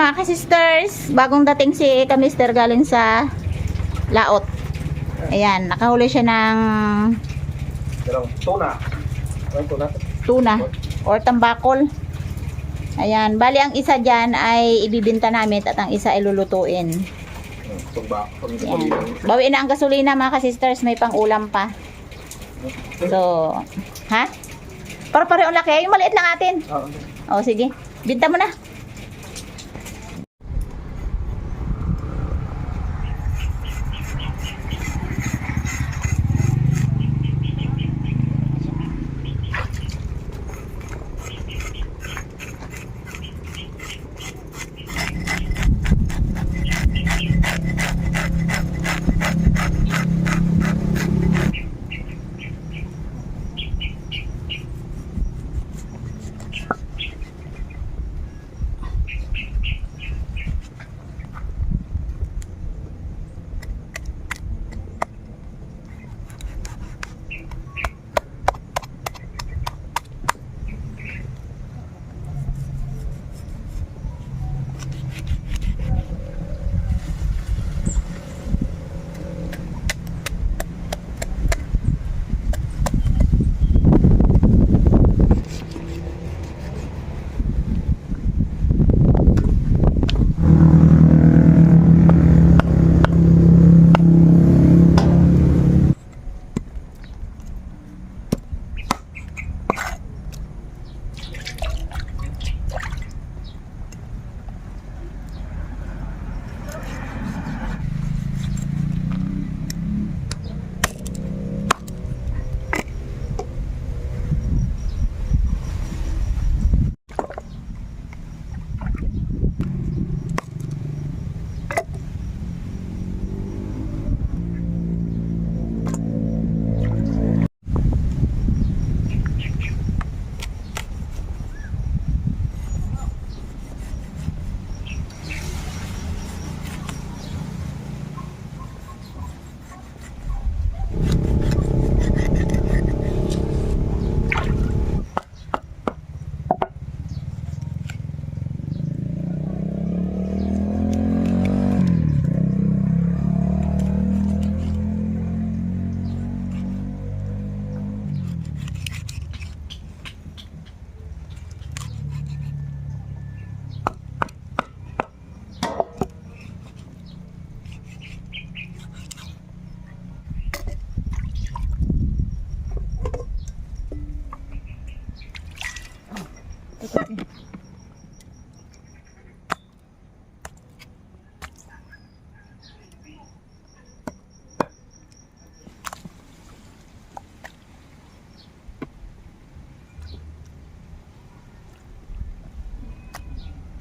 mga ka-sisters, bagong dating si Kamister galing sa laot. Ayan, nakahuli siya ng tuna or tambakol. Ayan, bali ang isa dyan ay ibibinta namin at ang isa ay lulutuin. Ayan. Bawiin na ang gasolina mga ka-sisters, may pang ulam pa. So, ha? Pareho laki, yung maliit lang atin. O sige, binta mo na.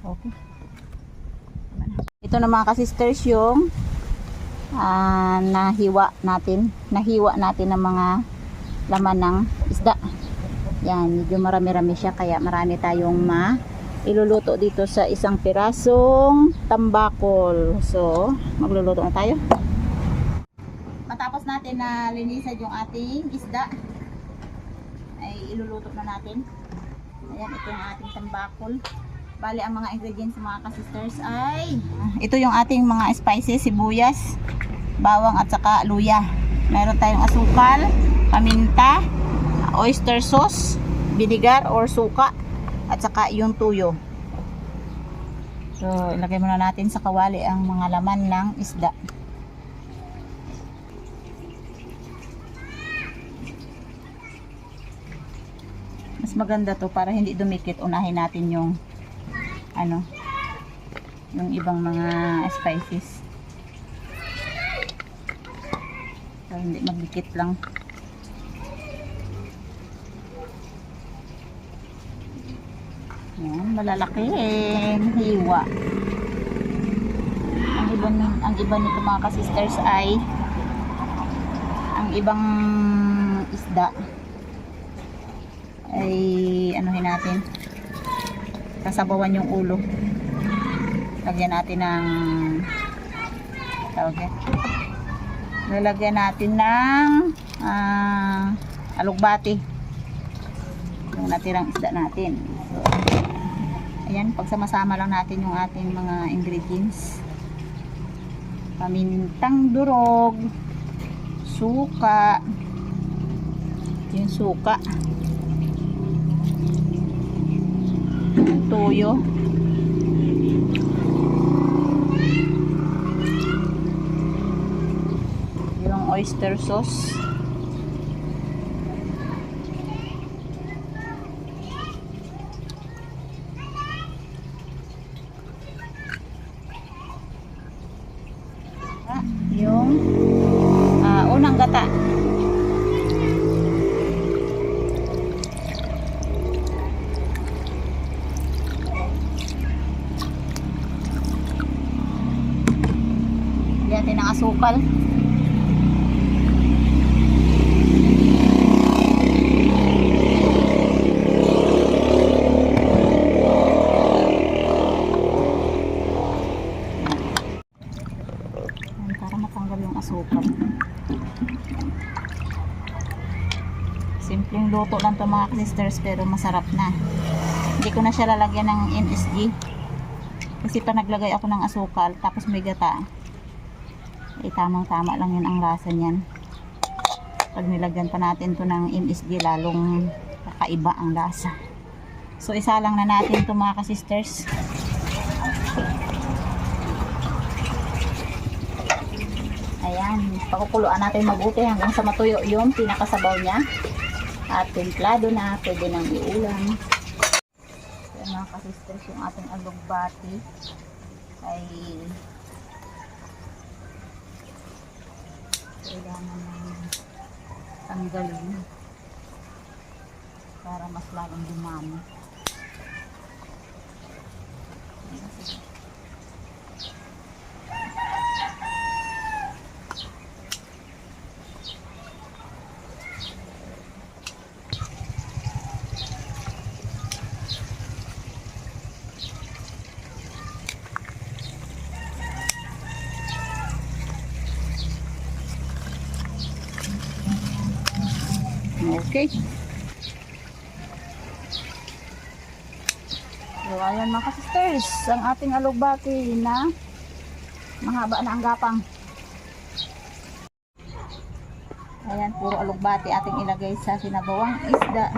Okay. Ito na mga ka-sisters yung nahiwa natin ng mga laman ng isda. Yan, medyo marami-rami siya kaya marami tayong iluluto dito sa isang pirasong tambakol. So, magluluto na tayo. Matapos natin na linisan yung ating isda, ay iluluto na natin. Ayan, ito yung ating tambakol. Bali, ang mga ingredients mga ka-sisters ay ito yung ating mga spices, sibuyas, bawang at saka luya. Meron tayong asukal, paminta, oyster sauce, vinegar or suka, at saka yung tuyo. So, ilagay muna natin sa kawali ang mga laman ng isda. Mas maganda to para hindi dumikit. Unahin natin yung yung ibang mga spices. So, hindi magdikit lang. Yan, malalaki hiwa. Ang iba nito mga ka-sisters ay ang ibang isda ay anuhin natin, kasabawan yung ulo. Lagyan natin ng lalagyan natin ng alugbati yung natirang isda natin. So, Ayan, pagsama-sama lang natin yung ating mga ingredients. Pamintang durog, suka, yung suka, toyo, yung oyster sauce, yung unang gata. Lagyan natin ng asukal. Para matanggal yung asukal. Simpleng luto lang to mga sisters, pero masarap na. Hindi ko na siya lalagyan ng MSG kasi pa naglagay ako ng asukal tapos may gata, tamang tama lang yun ang lasa niyan. Pag nilagyan pa natin to ng MSG, lalong kakaiba ang lasa. So isa lang na natin to mga sisters. Ayan, pakukuluan natin mabuti hanggang sa matuyo yung pinakasabaw niya. At templado na, pwede nang iulam. Ayan mga kasisters, yung ating alugbati ay kailangan ng tanggalin para mas lalong dumami. Okay. So, ayan mga sisters, ang ating alugbati na mahaba na ang gapang. Ayan, puro alugbati ating ilagay sa sinabawang isda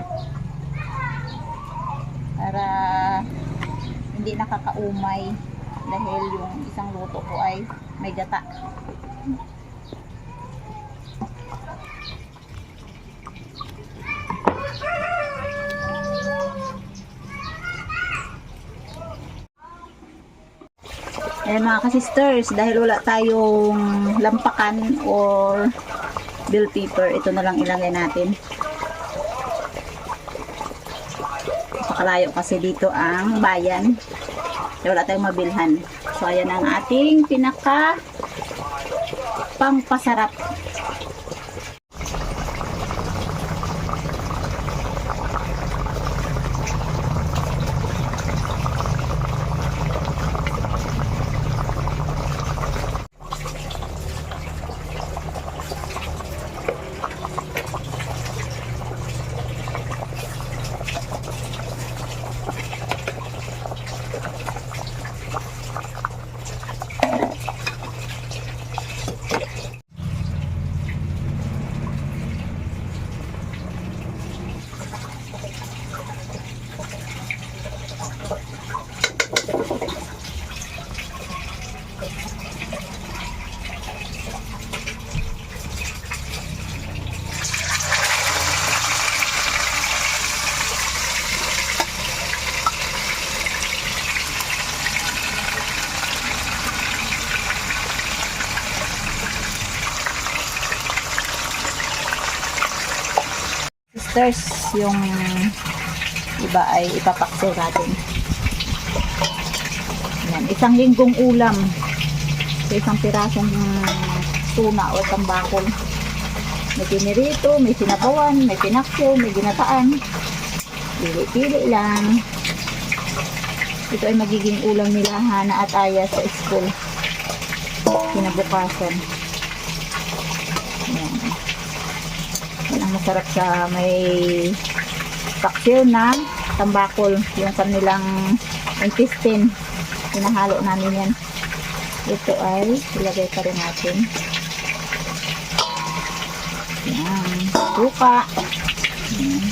para hindi nakakaumay dahil yung isang luto ko ay may gata. Ayan mga kasisters, dahil wala tayong lampakan or bell pepper, ito na lang ilagay natin. Pakalayo kasi dito ang bayan, kaya wala tayong mabilhan. So ayan ang ating pinaka pampasarap. Sisters, yung iba ay ipapakso natin. Yan, isang linggong ulam sa isang pirasong tuna o tambakol. May pinirito, may sinabawan, may pinakso, may ginataan. Pili-pili lang. Ito ay magiging ulam nila Hana at Aya sa school kinabukasan. Yan. Yan ang masarap sa may paksiw na tambakol, yung kanilang intestine. Pinahalo namin yan. Ito ay ilagay pa rin natin. Yan. Suka. Yan.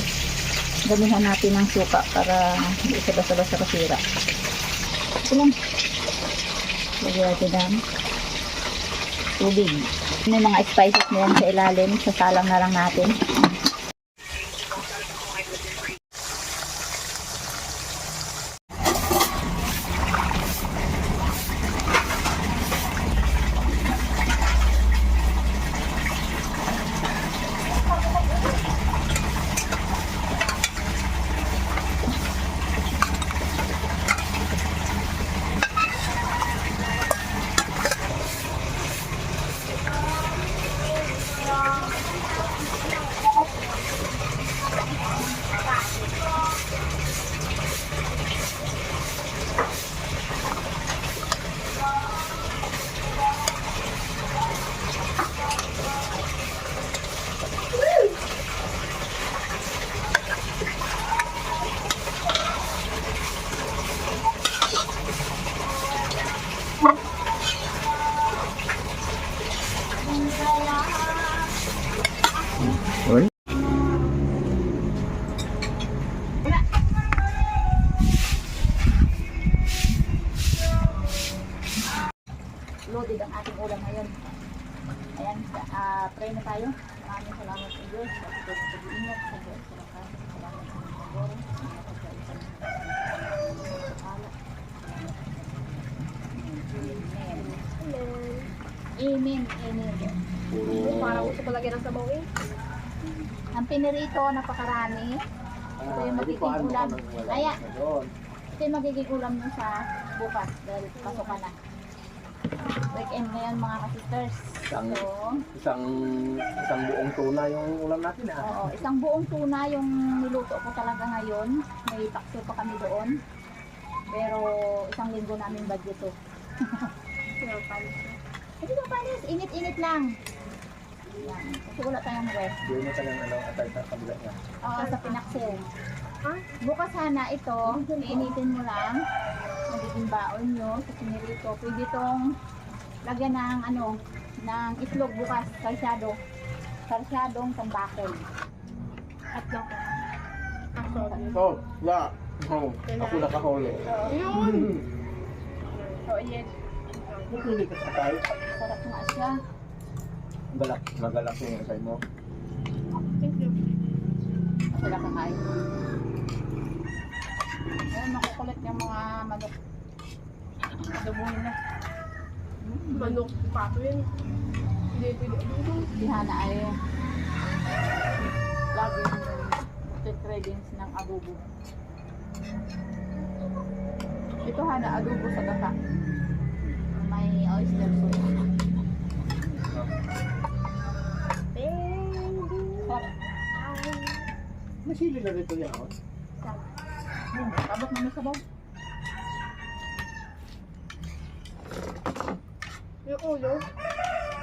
Damihan natin ng suka para hindi siya basta-basta kasira. Ito lang. Lagyan natin ng tubig. May mga spices na yan sa ilalim. Sasalang na lang natin. Uy. Loaded ang ating ulam ngayon. Ayan, pray na tayo. Maraming salamat sa Diyos. Sa pag-iingat sa Diyos. Salamat sa mga pagoro. Amen. Amen. Parang gusto ko lagyan ng sabaw eh. Ang pinirito, napakarami. Ito yung magiging ulam. Kaya, ito yung magiging ulam nyo sa bukas dahil pasok ka na. Weekend ngayon mga ka-sisters. Isang buong tuna yung ulam natin Oo, isang buong tuna yung niluto ko talaga ngayon. May pakso pa kami doon. Pero isang linggo namin budget to. Hindi ba panis? Init-init lang. Yan. Kasi wala tayong rest. Hindi mo talagang atay sa kabila niya. Oo, sa pinaksil. Bukas sana ito, iinitin mo lang. Magiging baon nyo sa pinirito. Pwede itong lagyan ng ng itlog bukas, kalsyado. Kalsyadong tambakol. At loko. Oh, yeah. Oh, ako nakahuli. Yun! So, yes. Hindi ka sakay. Sarap nga siya. Magalak yung asay mo. Thank you. Wala kakain. Ayun, makukulit yung mga manok. Adobuhin na. Manok pato yun. Hindi pwede abuso. Dihana ay laging cravings ng adobo. Ito hana adobo sa gata. May oyster sauce. Sarap. Masili na dito yan. Abot mo na sabaw. Yung ulo.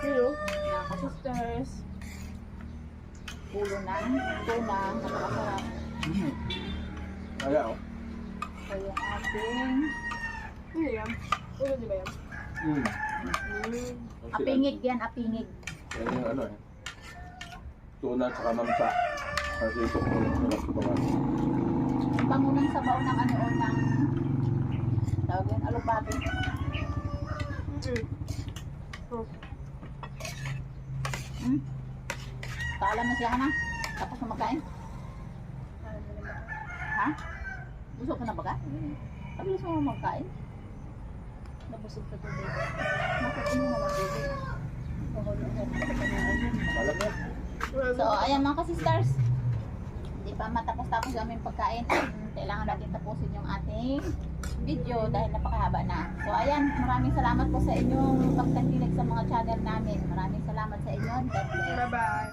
Ulo. Mga ka-sisters. Ulo ng tuna. Napakasarap. Kaya oh. So yung ating Ano yan? Ulo di ba yan? apingig yan, apingig. Yan yung ano eh. Tuna at saka mamsa. Kasi ito ko sarap ko ba. Pangunang sabaw ng ng tawag yan, alubate. Paalam na siya ka na. Tapos na magkain. Ha? Busog ka na ba ka? Pabilis mo magkain. Nabusog ka today. Nakakain mo naman today. Alam mo? So, ayan mga ka-sisters. Hindi pa matapos-tapos yung aming pagkain. Kailangan natin tapusin yung ating video dahil napakahaba na. So, ayan. Maraming salamat po sa inyong pagtakinig sa mga channel namin. Maraming salamat sa inyo. God bless. Bye-bye.